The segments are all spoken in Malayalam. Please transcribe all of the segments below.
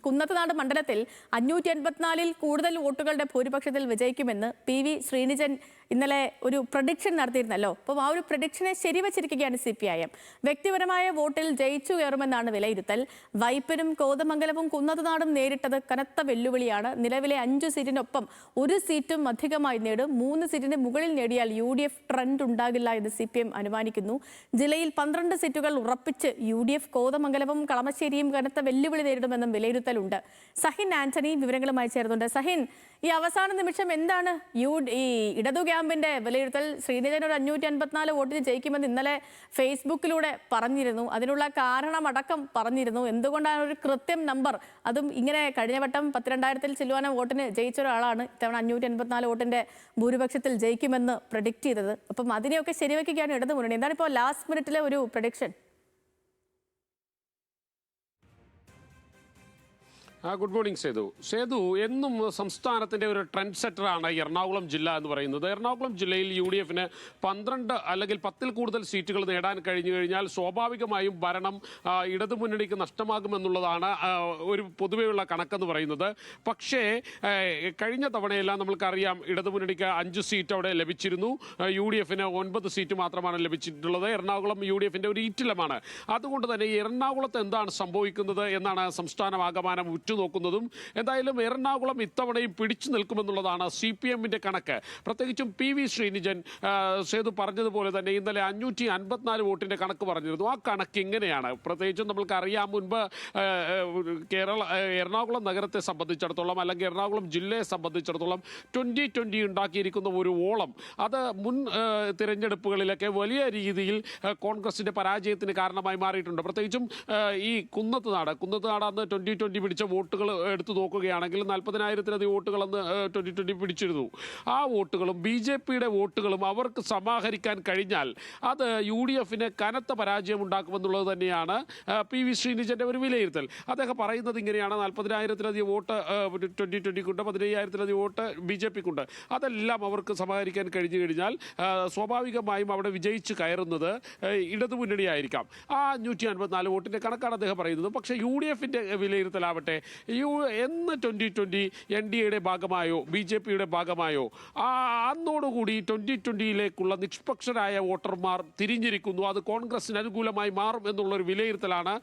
കുന്നത്തുനാട് മണ്ഡലത്തിൽ 584-ൽ കൂടുതൽ വോട്ടുകളുടെ ഭൂരിപക്ഷത്തിൽ വിജയിക്കുമെന്ന് PV ശ്രീനിജൻ ഇന്നലെ ഒരു പ്രഡിക്ഷൻ നടത്തിയിരുന്നല്ലോ. അപ്പോൾ ആ ഒരു പ്രഡിക്ഷനെ ശരിവച്ചിരിക്കുകയാണ് CPIM. വ്യക്തിപരമായ വോട്ടിൽ ജയിച്ചു കയറുമെന്നാണ് വിലയിരുത്തൽ. വൈപ്പിനും കോതമംഗലവും കുന്നത്തുനാടും നേരിട്ടത് കനത്ത വെല്ലുവിളിയാണ്. നിലവിലെ 5 സീറ്റിനൊപ്പം ഒരു സീറ്റും അധികമായി നേടും. 3 സീറ്റിന് മുകളിൽ നേടിയാൽ UDF ട്രെൻഡ് ഉണ്ടാകില്ല എന്ന് CPM അനുമാനിക്കുന്നു. ജില്ലയിൽ 12 സീറ്റുകൾ ഉറപ്പിച്ച് UDF. കോതമംഗലവും കളമശ്ശേരിയും കനത്ത വെല്ലുവിളി നേരിടുമെന്നും വിലയിരുത്തലുണ്ട്. സഹിൻ ആന്റണി വിവരങ്ങളുമായി ചേർന്നുണ്ട്. സഹിൻ, ഈ അവസാന നിമിഷം എന്താണ് ഈ ഇടതു ക്യാമ്പിന്റെ വിലയിരുത്തൽ? ശ്രീനിധൻ ഒരു 554 വോട്ടിന് ജയിക്കുമെന്ന് ഇന്നലെ ഫേസ്ബുക്കിലൂടെ പറഞ്ഞിരുന്നു. അതിനുള്ള കാരണമടക്കം പറഞ്ഞിരുന്നു. എന്തുകൊണ്ടാണ് ഒരു കൃത്യം നമ്പർ, അതും ഇങ്ങനെ കഴിഞ്ഞ വട്ടം 12,000-ൽ ചില്ലുവാനം വോട്ടിന് ജയിച്ച ഒരാളാണ് ഇത്തവണ 584 വോട്ടിന്റെ ഭൂരിപക്ഷത്തിൽ ജയിക്കുമെന്ന് പ്രഡിക്റ്റ് ചെയ്തത്? അപ്പം അതിനെയൊക്കെ ശരിവെക്കുകയാണ് ഇടതു മുന്നണി. എന്താണ് ഇപ്പോൾ ലാസ്റ്റ് മിനിറ്റിലെ ഒരു പ്രഡിക്ഷൻ? Good morning Sethu. എന്നും സംസ്ഥാനത്തിൻ്റെ ഒരു ട്രെൻഡ് സെറ്ററാണ് എറണാകുളം ജില്ല എന്ന് പറയുന്നത്. എറണാകുളം ജില്ലയിൽ UDFന് 12 അല്ലെങ്കിൽ 10-ൽ കൂടുതൽ സീറ്റുകൾ നേടാൻ കഴിഞ്ഞു കഴിഞ്ഞാൽ സ്വാഭാവികമായും ഭരണം ഇടതുമുന്നണിക്ക് നഷ്ടമാകുമെന്നുള്ളതാണ് ഒരു പൊതുവെയുള്ള കണക്കെന്ന് പറയുന്നത്. പക്ഷേ കഴിഞ്ഞ തവണയെല്ലാം നമ്മൾക്കറിയാം ഇടതുമുന്നണിക്ക് 5 സീറ്റ് അവിടെ ലഭിച്ചിരുന്നു. UDFന് 9 സീറ്റ് മാത്രമാണ് ലഭിച്ചിട്ടുള്ളത്. എറണാകുളം UDFൻ്റെ ഒരു ഈറ്റിലമാണ്. അതുകൊണ്ട് തന്നെ എറണാകുളത്ത് എന്താണ് സംഭവിക്കുന്നത് എന്നാണ് സംസ്ഥാനമാകമാനം നോക്കുന്നതും. എന്തായാലും എറണാകുളം ഇത്തവണയും പിടിച്ചു നിൽക്കുമെന്നുള്ളതാണ് CPMന്റെ കണക്ക്. പ്രത്യേകിച്ചും PV ശ്രീനിജൻ സേതു പറഞ്ഞതുപോലെ തന്നെ ഇന്നലെ 554 വോട്ടിന്റെ കണക്ക് പറഞ്ഞിരുന്നു. ആ കണക്ക് ഇങ്ങനെയാണ്. പ്രത്യേകിച്ചും നമ്മൾക്കറിയാം മുൻപ് എറണാകുളം നഗരത്തെ സംബന്ധിച്ചിടത്തോളം അല്ലെങ്കിൽ എറണാകുളം ജില്ലയെ സംബന്ധിച്ചിടത്തോളം 2020 ഉണ്ടാക്കിയിരിക്കുന്ന ഒരു ഓളം അത് മുൻ തിരഞ്ഞെടുപ്പുകളിലൊക്കെ വലിയ രീതിയിൽ കോൺഗ്രസിന്റെ പരാജയത്തിന് കാരണമായി മാറിയിട്ടുണ്ട്. പ്രത്യേകിച്ചും ഈ കുന്നത്തുനാട് അന്ന് 2020 പിടിച്ച വോട്ടുകൾ എടുത്തു നോക്കുകയാണെങ്കിൽ 40,000-ലധികം വോട്ടുകൾ അന്ന് 2020 പിടിച്ചിരുന്നു. ആ വോട്ടുകളും BJPയുടെ വോട്ടുകളും അവർക്ക് സമാഹരിക്കാൻ കഴിഞ്ഞാൽ അത് UDFന് കനത്ത പരാജയം ഉണ്ടാക്കുമെന്നുള്ളത് തന്നെയാണ് PV ശ്രീനിജന്റെ ഒരു വിലയിരുത്തൽ. അദ്ദേഹം പറയുന്നത് ഇങ്ങനെയാണ്: 40,000-ലധികം വോട്ട് 2020-ക്കുണ്ട്, 15,000-ലധികം വോട്ട് BJPക്കുണ്ട്. അതെല്ലാം അവർക്ക് സമാഹരിക്കാൻ കഴിഞ്ഞു കഴിഞ്ഞാൽ സ്വാഭാവികമായും അവിടെ വിജയിച്ച് കയറുന്നത് ഇടതുമുന്നണിയായിരിക്കാം. ആ 554 വോട്ടിന്റെ കണക്കാണ് അദ്ദേഹം പറയുന്നത്. പക്ഷേ UDFന്റെ വിലയിരുത്തലാവട്ടെ, എന്ന് 2020 NDAയുടെ ഭാഗമായോ BJPയുടെ ഭാഗമായോ അന്നോടുകൂടി 2020-ലേക്കുള്ള നിഷ്പക്ഷരായ വോട്ടർമാർ തിരിഞ്ഞിരിക്കുന്നു. അത് കോൺഗ്രസിന് അനുകൂലമായി മാറും എന്നുള്ളൊരു വിലയിരുത്തലാണ്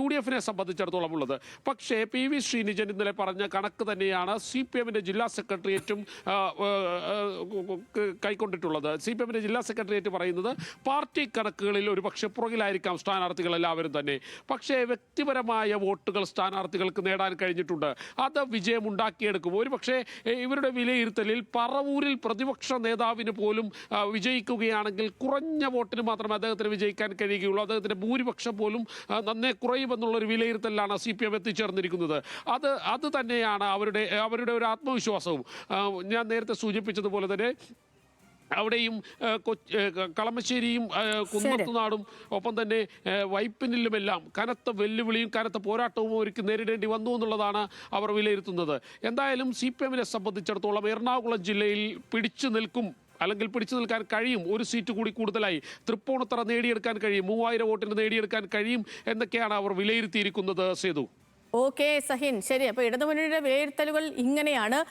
UDFനെ സംബന്ധിച്ചിടത്തോളം ഉള്ളത്. പക്ഷേ PV ശ്രീനിജൻ ഇന്നലെ പറഞ്ഞ കണക്ക് തന്നെയാണ് CPMന്റെ ജില്ലാ സെക്രട്ടേറിയറ്റും കൈക്കൊണ്ടിട്ടുള്ളത്. CPMന്റെ ജില്ലാ സെക്രട്ടേറിയറ്റ് പറയുന്നത് പാർട്ടി കണക്കുകളിൽ ഒരു പക്ഷേ പുറകിലായിരിക്കാം സ്ഥാനാർത്ഥികൾ എല്ലാവരും തന്നെ. പക്ഷേ വ്യക്തിപരമായ വോട്ടുകൾ സ്ഥാനാർത്ഥികൾക്ക് നേടാൻ കഴിഞ്ഞിട്ടുണ്ട്. അത് വിജയമുണ്ടാക്കിയെടുക്കും. ഒരു പക്ഷേ ഇവരുടെ വിലയിരുത്തലിൽ പറവൂരിൽ പ്രതിപക്ഷ നേതാവിന് പോലും വിജയിക്കുകയാണെങ്കിൽ കുറഞ്ഞ വോട്ടിന് മാത്രമേ അദ്ദേഹത്തിന് വിജയിക്കാൻ കഴിയുകയുള്ളൂ. അദ്ദേഹത്തിൻ്റെ ഭൂരിപക്ഷം പോലും നന്നേ കുറയുമെന്നുള്ളൊരു വിലയിരുത്തലിലാണ് CPM എത്തിച്ചേർന്നിരിക്കുന്നത്. അത് തന്നെയാണ് അവരുടെ ഒരു ആത്മവിശ്വാസവും. ഞാൻ നേരത്തെ സൂചിപ്പിച്ചതുപോലെ തന്നെ അവിടെയും കളമശ്ശേരിയും കുന്നത്തുനാടും ഒപ്പം തന്നെ വൈപ്പിനിലുമെല്ലാം കനത്ത വെല്ലുവിളിയും കനത്ത പോരാട്ടവും അവർക്ക് നേരിടേണ്ടി വന്നു എന്നുള്ളതാണ് അവർ വിലയിരുത്തുന്നത്. എന്തായാലും CPMനെ സംബന്ധിച്ചിടത്തോളം എറണാകുളം ജില്ലയിൽ പിടിച്ചു നിൽക്കും, അല്ലെങ്കിൽ പിടിച്ചു നിൽക്കാൻ കഴിയും. ഒരു സീറ്റ് കൂടി കൂടുതലായി തൃപ്പൂണിത്തറ നേടിയെടുക്കാൻ കഴിയും, 3000 വോട്ടിന് നേടിയെടുക്കാൻ കഴിയും എന്നൊക്കെയാണ് അവർ വിലയിരുത്തിയിരിക്കുന്നത്. സേതു. ഓക്കെ സഹിൻ, ശരി. അപ്പോൾ ഇടതുമുന്നണിയുടെ വിലയിരുത്തലുകൾ ഇങ്ങനെയാണ്.